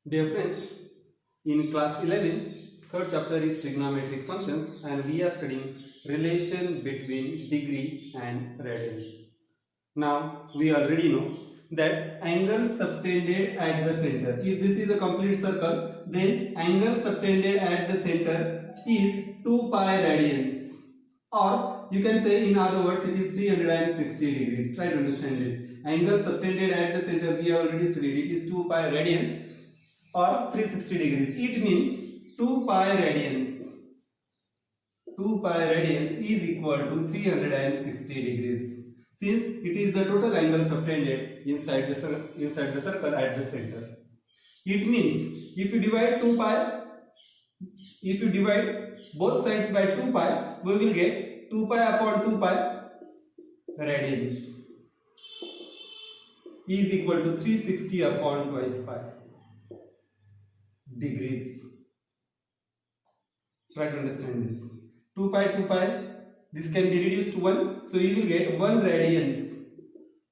Dear friends, in class 11, third chapter is trigonometric functions and we are studying relation between degree and radian. Now we already know that angle subtended at the center. If this is a complete circle, then angle subtended at the center is 2 pi radians, or you can say in other words it is 360 degrees. Try to understand this. Angle subtended at the center we have already studied, it is 2 pi radians or 360 degrees. It means 2 pi radians. 2 pi radians is equal to 360 degrees. Since it is the total angle subtended inside the circle at the center. It means if you divide both sides by 2 pi, we will get 2 pi upon 2 pi radians is equal to 360 upon twice pi degrees. Try to understand this. 2 pi, this can be reduced to 1. So you will get 1 radians.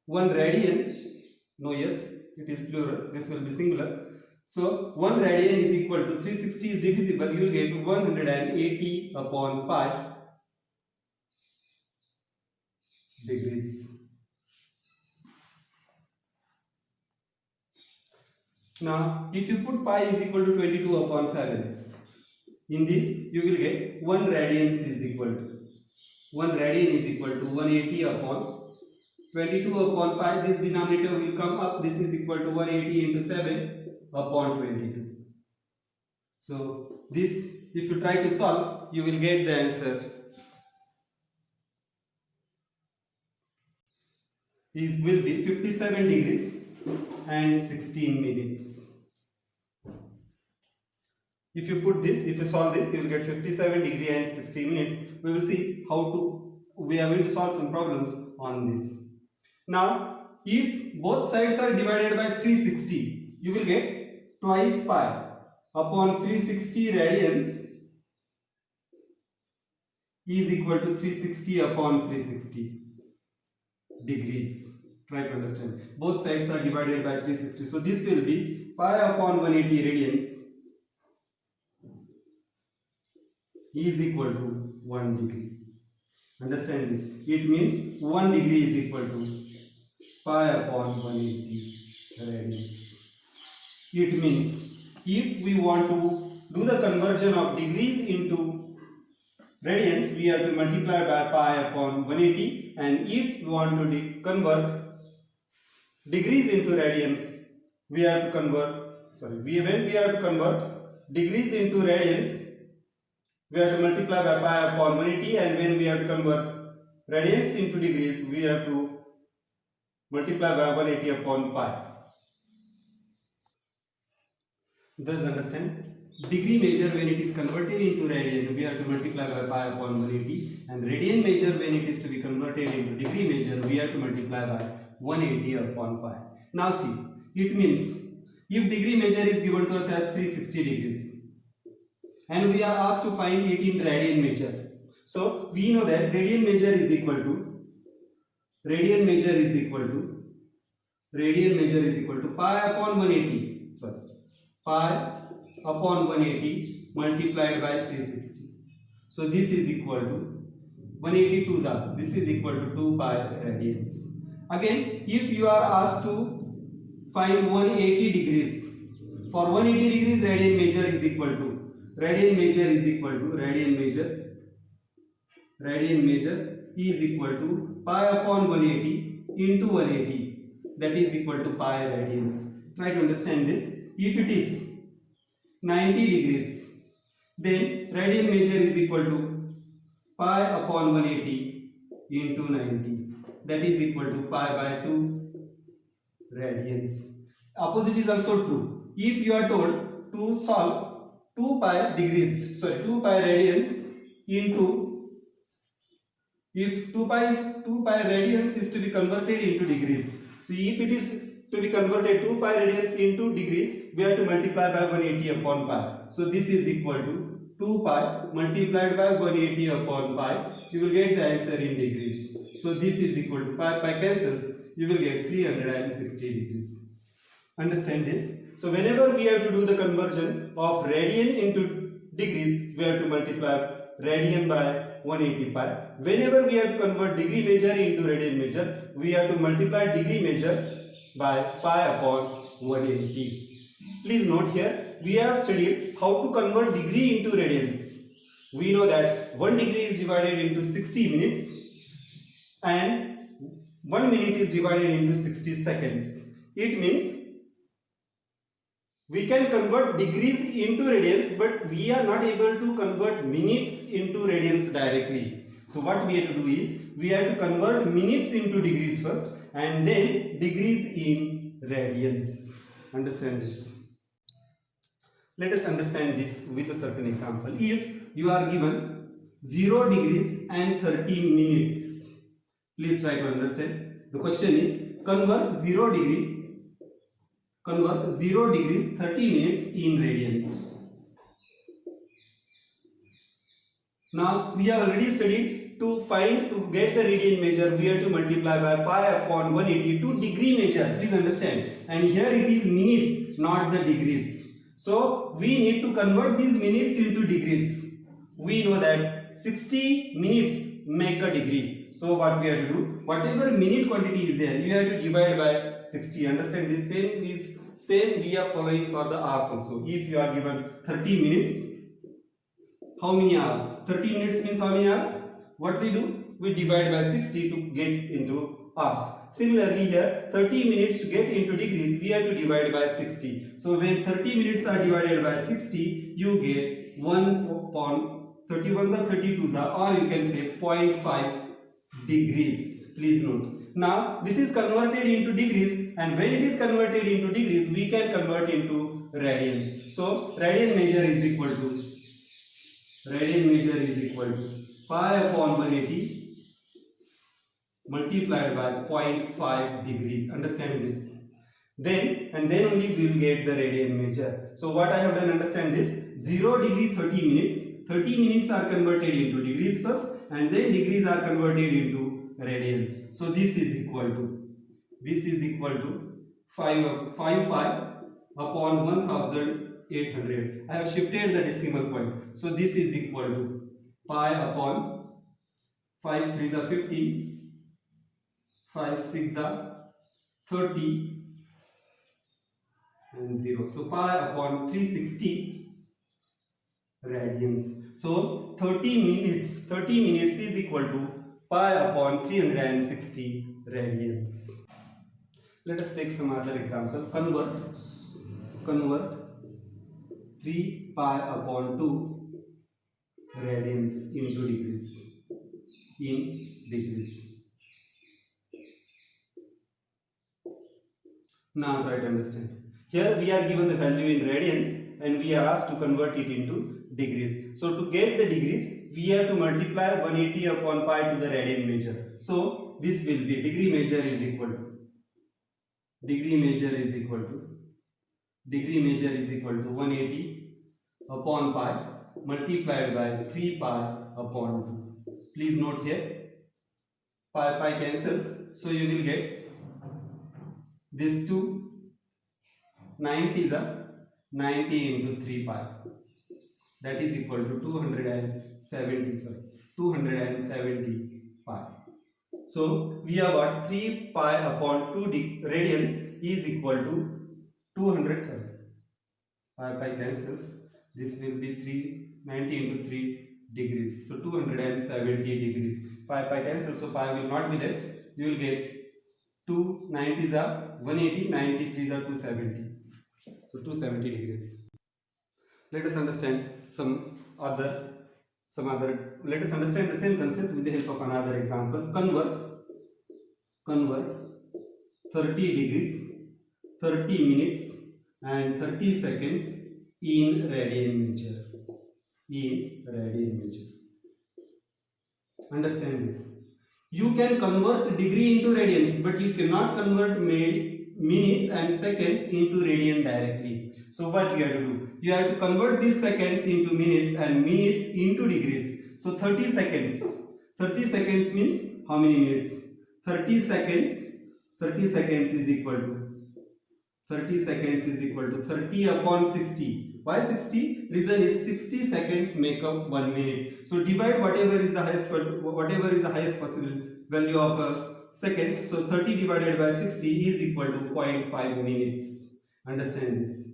1 radian, no yes, it is plural, this will be singular. So 1 radian is equal to 360 is divisible, you will get 180 upon pi degrees. Now if you put pi is equal to 22 upon 7, in this you will get 1 radian is equal to 180 upon 22 upon pi. This denominator will come up, this is equal to 180 into 7 upon 22. So this, if you try to solve, you will get the answer is will be 57 degrees and 16 minutes. If you put this, if you solve this, you will get 57 degree and 60 minutes. We will see we are going to solve some problems on this. Now, if both sides are divided by 360, you will get twice pi upon 360 radians is equal to 360 upon 360 degrees. Try to understand. Both sides are divided by 360. So this will be pi upon 180 radians is equal to 1 degree. Understand this. It means 1 degree is equal to pi upon 180 radians. It means if we want to do the conversion of degrees into radians, we have to multiply by pi upon 180, and if we want to convert degrees into radians, we have to convert, when we have to convert degrees into radians, we have to multiply by pi upon 180, and when we have to convert radians into degrees, we have to multiply by 180 upon pi. Thus understand, degree measure when it is converted into radian, we have to multiply by pi upon 180, and radian measure when it is to be converted into degree measure, we have to multiply by 180 upon pi. Now see, it means if degree measure is given to us as 360 degrees, and we are asked to find it in radian measure. So we know that radian measure is equal to pi upon 180. Pi upon 180 multiplied by 360. So this is equal to 182. This is equal to 2 pi radians. Again, if you are asked to find 180 degrees, for 180 degrees radian measure is equal to radian measure is equal to pi upon 180 into 180, that is equal to pi radians. Try to understand this. If it is 90 degrees, then radian measure is equal to pi upon 180 into 90, that is equal to pi by 2 radians. Opposite is also true. If you are told to solve 2 pi radians into, if 2 pi radians is to be converted into degrees. So if it is to be converted 2 pi radians into degrees, we have to multiply by 180 upon pi. So this is equal to 2 pi multiplied by 180 upon pi. You will get the answer in degrees. So this is equal to pi cancels. You will get 360 degrees. Understand this. So whenever we have to do the conversion of radian into degrees, we have to multiply radian by 180 pi. Whenever we have to convert degree measure into radian measure, we have to multiply degree measure by pi upon 180. Please note here, we have studied how to convert degree into radians. We know that 1 degree is divided into 60 minutes and 1 minute is divided into 60 seconds. It means we can convert degrees into radians, but we are not able to convert minutes into radians directly. So what we have to do is, we have to convert minutes into degrees first and then degrees in radians. Understand this. Let us understand this with a certain example. If you are given 0 degrees and 30 minutes, please try to understand. The question is, convert 0 degrees 30 minutes in radians. Now we have already studied to get the radian measure, we have to multiply by pi upon 180 to degree measure. Please understand. And here it is minutes, not the degrees. So we need to convert these minutes into degrees. We know that 60 minutes make a degree. So what we have to do, whatever minute quantity is there, you have to divide by 60. Understand this? Same we are following for the hours also. If you are given 30 minutes, how many hours? 30 minutes means how many hours? What we do? We divide by 60 to get into hours. Similarly here, 30 minutes to get into degrees, we have to divide by 60. So when 30 minutes are divided by 60, you get 1.31 or 32, or you can say 0.5 degrees. Please note. Now this is converted into degrees, and when it is converted into degrees, we can convert into radians. So radian measure is equal to pi upon 180 multiplied by 0.5 degrees. Understand this. Then only we will get the radian measure. So what I have done, understand this. 0 degree 30 minutes. 30 minutes are converted into degrees first, and then degrees are converted into radians. So this is equal to 5 pi upon 1800. I have shifted the decimal point. So this is equal to pi upon 5 3s are 15, 5 6s are 30 and 0. So pi upon 360 radians. So 30 minutes is equal to pi upon 360 radians. Let us take some other example. Convert 3 pi upon 2 radians into degrees. Now try to understand. Here we are given the value in radians and we are asked to convert it into degrees. So to get the degrees, we have to multiply 180 upon pi to the radian measure. So this will be degree measure is equal to 180 upon pi multiplied by 3 pi upon 2. Please note here, pi cancels, so you will get this 2, 90 is a 90 into 3 pi, that is equal to 270 pi. So we have got 3 pi upon 2 radians is equal to 200. Pi cancels. This will be 90 into 3 degrees. So 270 degrees. Pi cancels. So pi will not be left. You will get 2 90s are 180, 93s are 270. So 270 degrees. Let us understand let us understand the same concept with the help of another example. Convert 30 degrees, 30 minutes and 30 seconds in radian measure. Understand this. You can convert degree into radians, but you cannot convert minutes and seconds into radian directly. So what you have to do? You have to convert these seconds into minutes and minutes into degrees. So 30 seconds. 30 seconds means how many minutes? 30 seconds is equal to 30 seconds is equal to 30 upon 60. Why 60? Reason is 60 seconds make up 1 minute. So divide whatever is the highest possible value of seconds. So 30 divided by 60 is equal to 0.5 minutes. Understand this.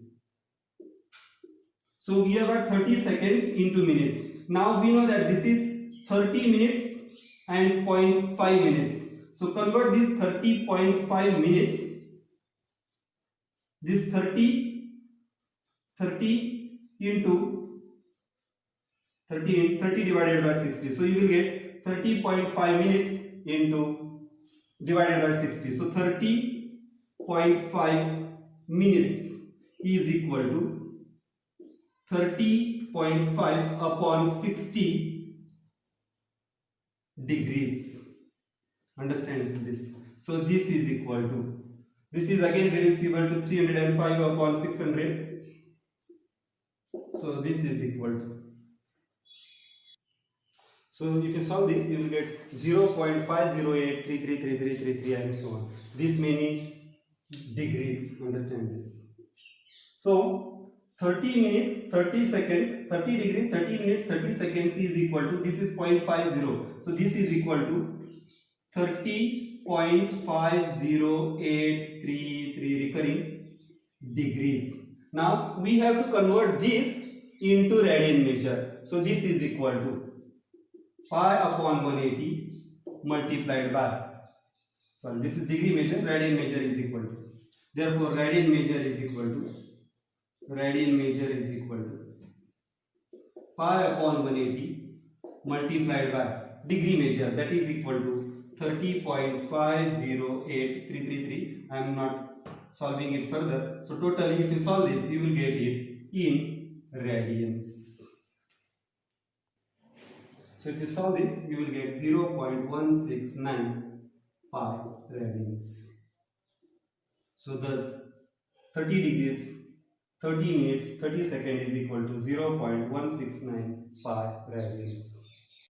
So we have got 30 seconds into minutes. Now we know that this is 30 minutes and 0.5 minutes. So convert this 30.5 minutes, this 30 into 30 divided by 60. So you will get 30.5 minutes into divided by 60. So 30.5 minutes is equal to 30.5 upon 60 degrees. Understand this? So this is equal to, this is again reducible to 305 upon 600. So this is equal to, so if you solve this, you will get 0.508333333 and so on. This many degrees. Understand this? So 30 minutes, 30 seconds, 30 degrees, 30 minutes, 30 seconds is equal to, this is 0.50. So this is equal to 30.50833 recurring degrees. Now we have to convert this into radian measure. So this is equal to pi upon 180 multiplied by, sorry, this is degree measure, radian measure is equal to, therefore radian measure is equal to pi upon 180 multiplied by degree measure, that is equal to 30.508333. I am not solving it further. So totally if you solve this, you will get it in radians. So if you solve this, you will get 0.169 pi radians. So thus 30 degrees, 30 minutes, 30 seconds is equal to 0.169 pi radians.